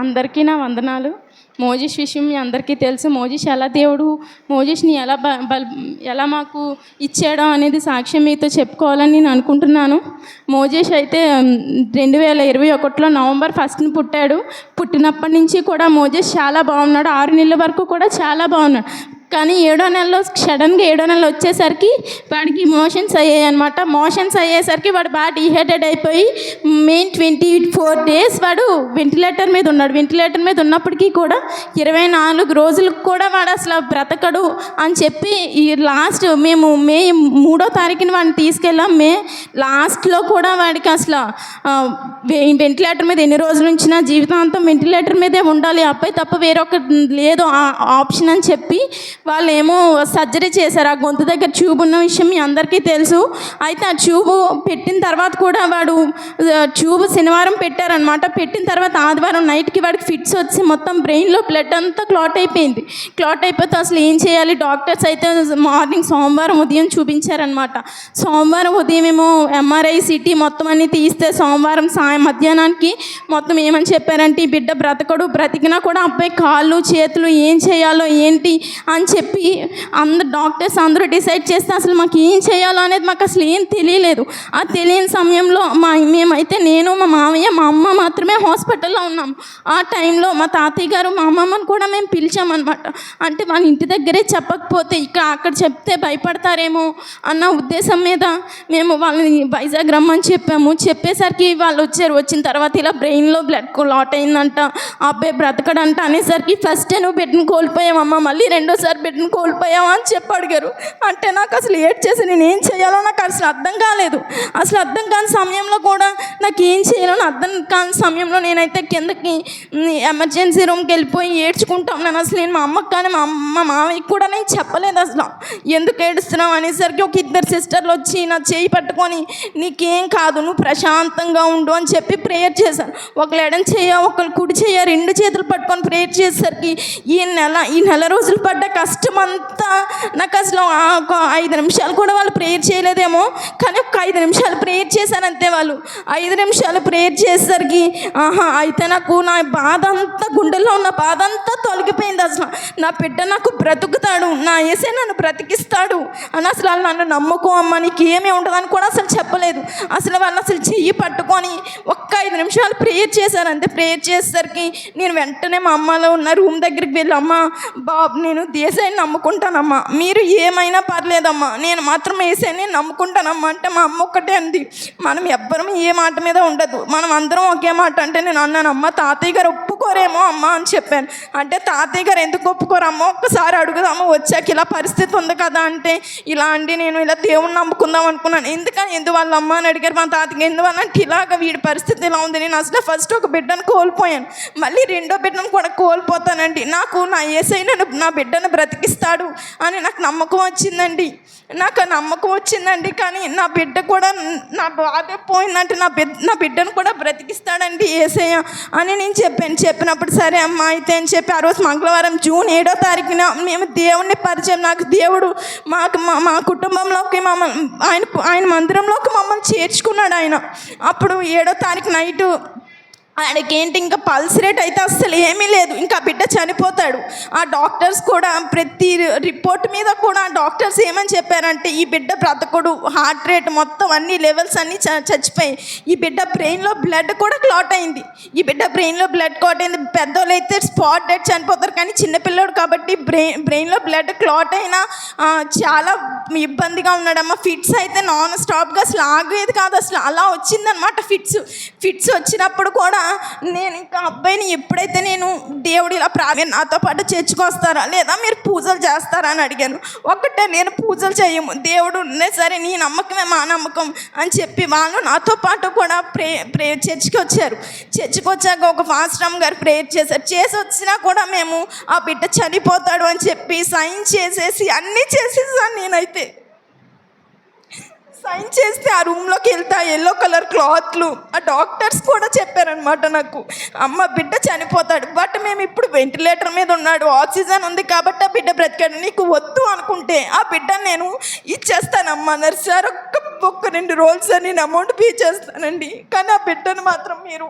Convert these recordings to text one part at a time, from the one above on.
అందరికీ నా వందనాలు. మోజేష్ విషయం మీ అందరికీ తెలుసు. మోజేష్ ఎలా దేవుడు మోజేష్ని ఎలా మాకు ఇచ్చాడో అనేది సాక్ష్యం మీతో చెప్పుకోవాలని నేను అనుకుంటున్నాను. మోజేష్ అయితే 2021లో నవంబర్ 1న పుట్టాడు. పుట్టినప్పటి నుంచి కూడా మోజేష్ చాలా బాగున్నాడు. 6 నెలల వరకు కూడా చాలా బాగున్నాడు. కానీ 7వ నెలలో సడన్గా 7వ నెల వచ్చేసరికి వాడికి మోషన్స్ అయ్యాయి అనమాట. మోషన్స్ అయ్యేసరికి వాడు బాగా డిహైడ్రేట్ అయిపోయి మెయిన్ 24 days వాడు వెంటిలేటర్ మీద ఉన్నాడు. వెంటిలేటర్ మీద ఉన్నప్పటికీ కూడా 24 రోజులకు కూడా వాడు అసలు బ్రతకడు అని చెప్పి ఈ లాస్ట్ మేము మే 3వ తారీఖున వాడిని తీసుకెళ్ళాం. మే లాస్ట్లో కూడా వాడికి అసలు వెంటిలేటర్ మీద ఎన్ని రోజుల నుంచి నా జీవితాంతం వెంటిలేటర్ మీదే ఉండాలి, అబ్బాయి తప్ప వేరొక లేదు ఆప్షన్ అని చెప్పి వాళ్ళు ఏమో సర్జరీ చేశారు. ఆ గొంతు దగ్గర ట్యూబ్ ఉన్న విషయం మీ అందరికీ తెలుసు. అయితే ఆ ట్యూబ్ పెట్టిన తర్వాత కూడా వాడు ట్యూబ్ శనివారం పెట్టారనమాట. పెట్టిన తర్వాత ఆదివారం నైట్కి వాడికి ఫిట్స్ వచ్చి మొత్తం బ్రెయిన్లో బ్లడ్ అంతా క్లాట్ అయిపోయింది. క్లాట్ అయిపోతే అసలు ఏం చేయాలి? డాక్టర్స్ అయితే మార్నింగ్ సోమవారం ఉదయం చూపించారనమాట. సోమవారం ఉదయం ఏమో MRI CT మొత్తం అన్నీ తీస్తే సోమవారం మధ్యాహ్నానికి మొత్తం ఏమని చెప్పారంటే ఈ బిడ్డ బ్రతకడు, బ్రతికినా కూడా అబ్బాయి కాళ్ళు చేతులు ఏం చేయాలో ఏంటి అని చెప్పి డాక్టర్స్ అందరూ డిసైడ్ చేస్తే అసలు మాకు ఏం చేయాలో అనేది మాకు అసలు ఏం తెలియలేదు. ఆ తెలియని సమయంలో మేమైతే నేను మా మామయ్య మా అమ్మ మాత్రమే హాస్పిటల్లో ఉన్నాం. ఆ టైంలో మా తాతయ్య గారు మా అమ్మమ్మని కూడా మేము పిలిచామన్నమాట. అంటే వాళ్ళ ఇంటి దగ్గరే చెప్పకపోతే అక్కడ చెప్తే భయపడతారేమో అన్న ఉద్దేశం మీద మేము వాళ్ళని వైజాగ్ రమ్మని చెప్పాము. చెప్పేసరికి వాళ్ళు వచ్చారు. వచ్చిన తర్వాత ఇలా బ్రెయిన్లో బ్లడ్ క్లాట్ అయిందంట, ఆ అబ్బాయి బ్రతకడంట అనేసరికి ఫస్ట్ నువ్వు బిడ్డను కోల్పోయావమ్మా, మళ్ళీ రెండోసారి బిడ్డను కోల్పోయావా అని చెప్పి అడిగారు. అంటే నాకు అసలు చేసి నేను ఏం చేయాలో నాకు అసలు అర్థం కాలేదు. అసలు అర్థం కాని సమయంలో కూడా నాకు ఏం చేయాలో అర్థం కాని సమయంలో నేనైతే కిందకి ఎమర్జెన్సీ రూమ్కి వెళ్ళిపోయి ఏడ్చుకుంటా ఉన్నాను. అసలు నేను మా అమ్మకి కానీ మా మామయ్యకి కూడా నేను చెప్పలేదు అసలు ఎందుకు ఏడుస్తున్నావు అనేసరికి ఒక 2 సిస్టర్లు వచ్చి నా చేయి పట్టుకొని నీకేం కాదు, నువ్వు ప్రశాంతంగా ఉండు అని చెప్పి ప్రేయర్ చేశాను. ఒకళ్ళు ఎడం చేయ ఒకళ్ళు కుడి చేయ 2 చేతులు పట్టుకొని ప్రేయర్ చేసేసరికి ఈ నెల రోజులు పడ్డ కష్టం అంతా నాకు అసలు ఒక 5 నిమిషాలు కూడా వాళ్ళు ప్రేయర్ చేయలేదేమో, కానీ ఒక 5 నిమిషాలు ప్రేయర్ చేశారంతే. వాళ్ళు 5 నిమిషాలు ప్రేయర్ చేసేసరికి అయితే నాకు నా బాధ అంతా, గుండెల్లో ఉన్న బాధ అంతా తొలగిపోయింది. అసలు నా బిడ్డ నాకు బ్రతుకుతాడు, నా యేసే నన్ను బ్రతికిస్తాడు అని అసలు వాళ్ళు నన్ను నమ్ముకో అమ్మ నీకు ఏమీ ఉండదని కూడా అసలు చెప్పలేదు. అసలు వాళ్ళు అసలు చెయ్యి పట్టుకొని ఒక్క 5 నిమిషాలు ప్రేయర్ చేశారంతే. ప్రేయర్ చేసేసరికి నేను వెంటనే మా అమ్మలో ఉన్న రూమ్ దగ్గరికి వెళ్ళి అమ్మ బాబు నేను యేసయ్యని నమ్ముకుంటానమ్మా, మీరు ఏమైనా పర్లేదమ్మా, నేను మాత్రం యేసయ్యని నమ్ముకుంటానమ్మా అంటే మా అమ్మ ఒక్కటే అంది, మనం ఎవ్వరం ఏ మాట మీద ఉండదు, మనం అందరం ఒకే మాట అంటే నేను అన్నానమ్మ తాతయ్య గారు ఒప్పుకోరేమో అమ్మ అని చెప్పాను. అంటే తాతయ్య గారు ఎందుకు ఒప్పుకోరమ్మో ఒక్కసారి అడుగుదామో వచ్చాక ఇలా పరిస్థితి ఉంది కదా అంటే ఇలా అండి నేను ఇలా దేవుణ్ణి నమ్ముకుందాం అనుకున్నాను. ఎందువల్ల అమ్మ అని అడిగారు. మా తాతయ్య ఎందువల్ల అంటే ఇలాగ వీడి పరిస్థితి ఇలా ఉంది, నేను అసలు ఫస్ట్ ఒక బిడ్డను కోల్పోయాను, మళ్ళీ రెండో బిడ్డను కూడా కోల్పోతానండి, నాకు నా యేసయ్య నా బిడ్డను బ్రతికిస్తాడు అని నాకు నమ్మకం వచ్చిందండి. నాకు ఆ నమ్మకం వచ్చిందండి. కానీ నా బిడ్డ కూడా నా బాధ పోయిందంటే నా బిడ్డను కూడా బ్రతికిస్తాడండి యేసయ్య అని నేను చెప్పినప్పుడు సరే అమ్మ అయితే అని చెప్పి ఆ రోజు మంగళవారం జూన్ 7వ తారీఖున మేము దేవుణ్ణి పరిచయం, నాకు దేవుడు మా కుటుంబంలోకి ఆయన మందిరంలోకి మమ్మల్ని చేర్చుకున్నాడు ఆయన. అప్పుడు 7వ తారీఖు నైటు ఆయనకేంటి ఇంకా పల్స్ రేట్ అయితే అస్సలు ఏమీ లేదు, ఇంకా బిడ్డ చనిపోతాడు. ఆ డాక్టర్స్ కూడా ప్రతి రిపోర్ట్ మీద కూడా డాక్టర్స్ ఏమని చెప్పారంటే ఈ బిడ్డ బ్రతకుడు, హార్ట్ రేట్ మొత్తం అన్ని లెవెల్స్ అన్నీ చచ్చిపోయాయి, ఈ బిడ్డ బ్రెయిన్లో బ్లడ్ కూడా క్లాట్ అయింది, ఈ బిడ్డ బ్రెయిన్లో బ్లడ్ క్లాట్ అయింది. పెద్దోళ్ళు అయితే స్పాట్ డెడ్ చనిపోతారు, కానీ చిన్నపిల్లడు కాబట్టి బ్రెయిన్లో బ్లడ్ క్లాట్ అయినా చాలా ఇబ్బందిగా ఉన్నాడమ్మ. ఫిట్స్ అయితే నాన్ స్టాప్గా అసలు ఆగేది కాదు, అసలు అలా వచ్చిందనమాట. ఫిట్స్ వచ్చినప్పుడు కూడా నేను ఇంకా అబ్బాయిని ఎప్పుడైతే నేను దేవుడు ఇలా నాతో పాటు చర్చకొస్తారా లేదా మీరు పూజలు చేస్తారా అని అడిగాను. ఒకటే నేను పూజలు చేయము, దేవుడు ఉండే సరే నీ నమ్మకమే మా నమ్మకం అని చెప్పి వాళ్ళు నాతో పాటు కూడా చర్చికి వచ్చారు. చర్చికి వచ్చాక ఒక ఫాస్టమ్ గారు ప్రేయర్ చేశారు. చేసి వచ్చినా కూడా మేము ఆ బిడ్డ చనిపోతాడు అని చెప్పి సైన్ చేసేసి అన్నీ చేసేసాను. నేనైతే సైన్ చేస్తే ఆ రూమ్లోకి వెళ్తే ఆ ఎల్లో కలర్ క్లాత్లు ఆ డాక్టర్స్ కూడా చెప్పారనమాట నాకు అమ్మ బిడ్డ చనిపోతాడు, బట్ మేము ఇప్పుడు వెంటిలేటర్ మీద ఉన్నాడు, ఆక్సిజన్ ఉంది కాబట్టి ఆ బిడ్డ బ్రతికాడు, నీకు వద్దు అనుకుంటే ఆ బిడ్డను నేను ఇచ్చేస్తానమ్మా అన్నారు. సార్ ఒక్క 2 రోజులు సార్ నేను అమౌంట్ పే చేస్తానండి, కానీ ఆ బిడ్డను మాత్రం మీరు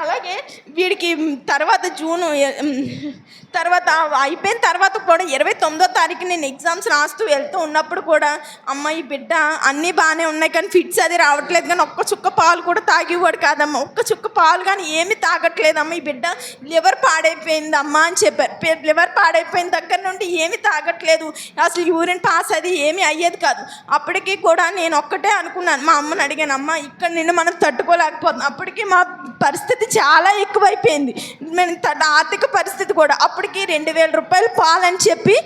అలాగే వీడికి తర్వాత తర్వాత అయిపోయిన తర్వాత కూడా 29వ తారీఖు నేను ఎగ్జామ్స్ రాస్తూ వెళ్తూ ఉన్నప్పుడు కూడా అమ్మ ఈ బిడ్డ అన్నీ బాగానే ఉన్నాయి కానీ ఫిట్స్ అది రావట్లేదు కానీ ఒక్క చుక్క పాలు కూడా తాగేవాడు కాదమ్మ, ఒక్క చుక్క పాలు కానీ ఏమీ తాగట్లేదమ్మ, ఈ బిడ్డ లివర్ పాడైపోయింది అమ్మ అని చెప్పారు. లివర్ పాడైపోయిన దగ్గర నుండి ఏమీ తాగట్లేదు, అసలు యూరిన్ పాస్ అది ఏమీ అయ్యేది కాదు. అప్పటికి కూడా నేను ఒక్కటే అనుకున్నాను, మా అమ్మని అడిగాను, అమ్మ ఇక్కడ నిన్ను మనం తట్టుకోలేకపోతున్నాం. అప్పటికి మా పరిస్థితి చాలా ఎక్కువైపోయింది, మేము ఆర్థిక పరిస్థితి కూడా. అప్పటికి 2,000 రూపాయలు పాలని చెప్పి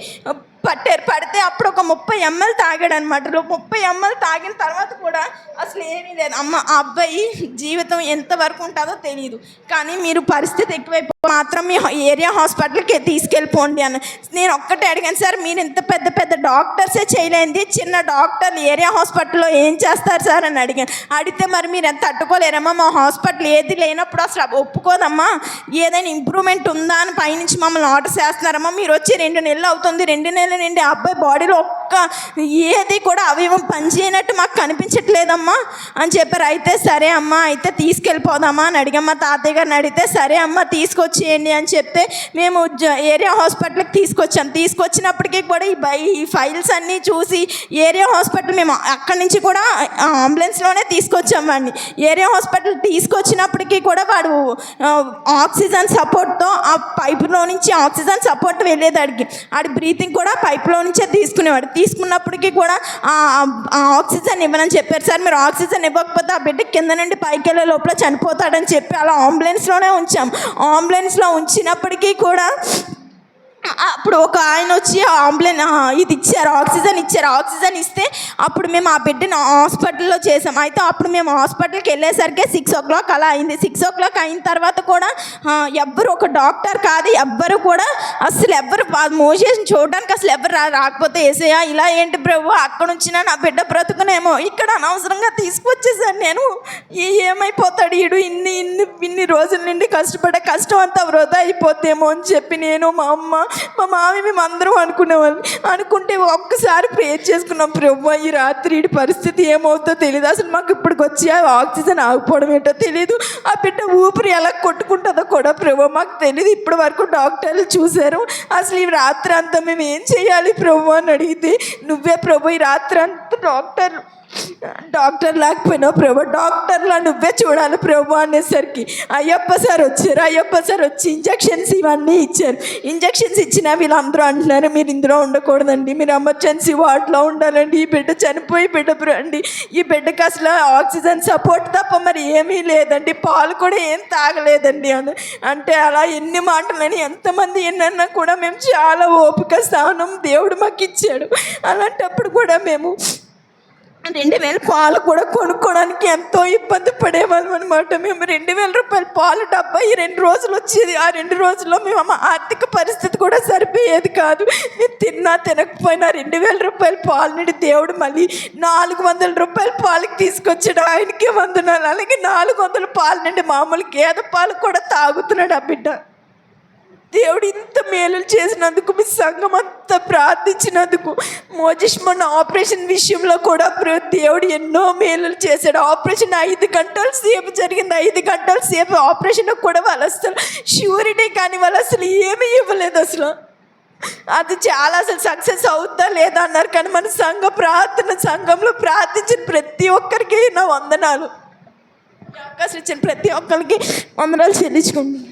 పడితే అప్పుడు ఒక 30 ml తాగాడు అనమాట. 30 ml తాగిన తర్వాత కూడా అసలు ఏమీ లేదు. అమ్మ ఆ అబ్బాయి జీవితం ఎంతవరకు ఉంటుందో తెలియదు, కానీ మీరు పరిస్థితి ఎక్కువైపో మాత్రం మీ ఏరియా హాస్పిటల్కి తీసుకెళ్ళిపోండి అని నేను ఒక్కటే అడిగాను. సార్ మీరు ఇంత పెద్ద పెద్ద డాక్టర్సే చేయలేంది, చిన్న డాక్టర్లు ఏరియా హాస్పిటల్లో ఏం చేస్తారు సార్ అని అడిగాను. అడిగితే మరి మీరు ఎంత తట్టుకోలేరమ్మా, మా హాస్పిటల్ ఏది లేనప్పుడు అసలు ఒప్పుకోదమ్మా, ఏదైనా ఇంప్రూవ్మెంట్ ఉందా అని పైనుంచి మమ్మల్ని ఆర్డర్ చేస్తున్నారమ్మా, మీరు వచ్చి 2 నెలలు అవుతుంది, 2 నెలల నుండి ఆ అబ్బాయి బాడీలో ఒక్క ఏది కూడా అవయవం పనిచేయనట్టు మాకు కనిపించట్లేదమ్మా అని చెప్పారు. అయితే సరే అమ్మ అయితే తీసుకెళ్ళిపోదామా అని అడిగాం. మా తాతయ్య గారిని అడిగితే సరే అమ్మ తీసుకొచ్చేయండి అని చెప్తే మేము ఏరియా హాస్పిటల్కి తీసుకొచ్చినప్పటికీ కూడా ఈ ఫైల్స్ అన్నీ చూసి ఏరియా హాస్పిటల్ మేము అక్కడి నుంచి కూడా అంబులెన్స్లోనే తీసుకొచ్చాం వాడిని. ఏరియా హాస్పిటల్ తీసుకొచ్చినప్పటికీ కూడా వాడు ఆక్సిజన్ సపోర్ట్తో ఆ పైపులో నుంచి ఆక్సిజన్ సపోర్ట్ వెళ్ళేదాడికి, ఆడి బ్రీతింగ్ కూడా పైప్లో నుంచే తీసుకునేవాడు. తీసుకున్నప్పటికీ కూడా ఆక్సిజన్ ఇవ్వనని చెప్పారు. సార్ మీరు ఆక్సిజన్ ఇవ్వకపోతే ఆ బిడ్డ కింద నుండి పైకి వెళ్ళే లోపల చనిపోతాడని చెప్పి అలా అంబులెన్స్లోనే ఉంచాం. అంబులెన్స్లో ఉంచినప్పటికీ కూడా అప్పుడు ఒక ఆయన వచ్చి ఇది ఇచ్చారు, ఆక్సిజన్ ఇస్తే అప్పుడు మేము ఆ బిడ్డని హాస్పిటల్లో చేసాం. అయితే అప్పుడు మేము హాస్పిటల్కి వెళ్ళేసరికి 6 o'clock అలా అయింది. 6 o'clock అయిన తర్వాత కూడా ఎవ్వరు, ఒక డాక్టర్ కాదు ఎవ్వరు కూడా అసలు ఎవ్వరు మోసేషన్ చూడడానికి అసలు ఎవరు రాకపోతే ఏసయ్యా ఇలా ఏంటి ప్రభు అక్కడ వచ్చినా నా బిడ్డ బ్రతుకునేమో, ఇక్కడ అనవసరంగా తీసుకొచ్చేసాను నేను, ఏమైపోతాడు ఈడు, ఇన్ని రోజుల నుండి కష్టపడే కష్టం అంతా వృధా అయిపోతేమో అని చెప్పి నేను మా అమ్మ మా మామి మేము అందరం అనుకుంటే ఒక్కసారి ప్రేయర్ చేసుకున్నాం. ప్రభు ఈ రాత్రి ఈ పరిస్థితి ఏమవుతుందో తెలియదు, అసలు మాకు ఇప్పటికి వచ్చి ఆక్సిజన్ ఆగిపోవడం ఏంటో తెలియదు, ఆ బిడ్డ ఊపిరి ఎలా కొట్టుకుంటుందో కూడా ప్రభు మాకు తెలియదు. ఇప్పటి వరకు డాక్టర్లు చూశారు, అసలు ఈ రాత్రి అంతా మేము ఏం చేయాలి ప్రభు అని అడిగితే నువ్వే ప్రభు ఈ రాత్రి అంతా డాక్టర్ లేకపోయినా ప్రభు డాక్టర్లా నువ్వే చూడాలి ప్రభు అనేసరికి అయ్యప్ప సార్ వచ్చి ఇంజక్షన్స్ ఇవన్నీ ఇచ్చారు. ఇంజక్షన్స్ ఇచ్చినా వీళ్ళందరూ అంటున్నారు మీరు ఇందులో ఉండకూడదండి, మీరు ఎమర్జెన్సీ వార్డులో ఉండాలండి, ఈ బిడ్డ చనిపోయి బిడ్డ అండి, ఈ బిడ్డకి అసలు ఆక్సిజన్ సపోర్ట్ తప్ప మరి ఏమీ లేదండి, పాలు కూడా ఏం తాగలేదండి అని అంటే అలా ఎన్ని మాటలని ఎంతమంది ఎన్నన్నా కూడా మేము చాలా ఓపిక స్థానం దేవుడు మాకు ఇచ్చాడు. అలాంటప్పుడు కూడా మేము 2,000 పాలు కూడా కొనుక్కోవడానికి ఎంతో ఇబ్బంది పడేవాళ్ళం అనమాట. మేము 2,000 రూపాయల పాలు డబ్బా ఈ 2 రోజులు వచ్చేది. ఆ 2 రోజుల్లో మేము ఆర్థిక పరిస్థితి కూడా సరిపోయేది కాదు. మేము తిన్నా తినకపోయినా 2,000 రూపాయల పాలు నుండి దేవుడు మళ్ళీ 400 రూపాయల పాలకి తీసుకొచ్చాడు. ఆయనకే వందనాలు. అలాగే 400 పాలు నుండి మామూలు గేదె పాలు కూడా తాగుతున్నాడు ఆ బిడ్డ. దేవుడు ఇంత మేలు చేసినందుకు, మీ సంఘం అంతా ప్రార్థించినందుకు, మోజేష్ మొన్న ఆపరేషన్ విషయంలో కూడా దేవుడు ఎన్నో మేలులు చేశాడు. ఆపరేషన్ 5 గంటల సేపు జరిగింది. 5 గంటల సేపు ఆపరేషన్ కూడా వాళ్ళు అసలు ష్యూరిటీ కానీ వాళ్ళు అసలు ఏమీ ఇవ్వలేదు. అసలు అది చాలా అసలు సక్సెస్ అవుతా లేదా అన్నారు. కానీ మన సంఘంలో ప్రార్థించిన ప్రతి ఒక్కరికి నా వందనాలు. అవకాశం ఇచ్చిన ప్రతి ఒక్కరికి వందనాలు చెల్లించుకుంటున్నాను.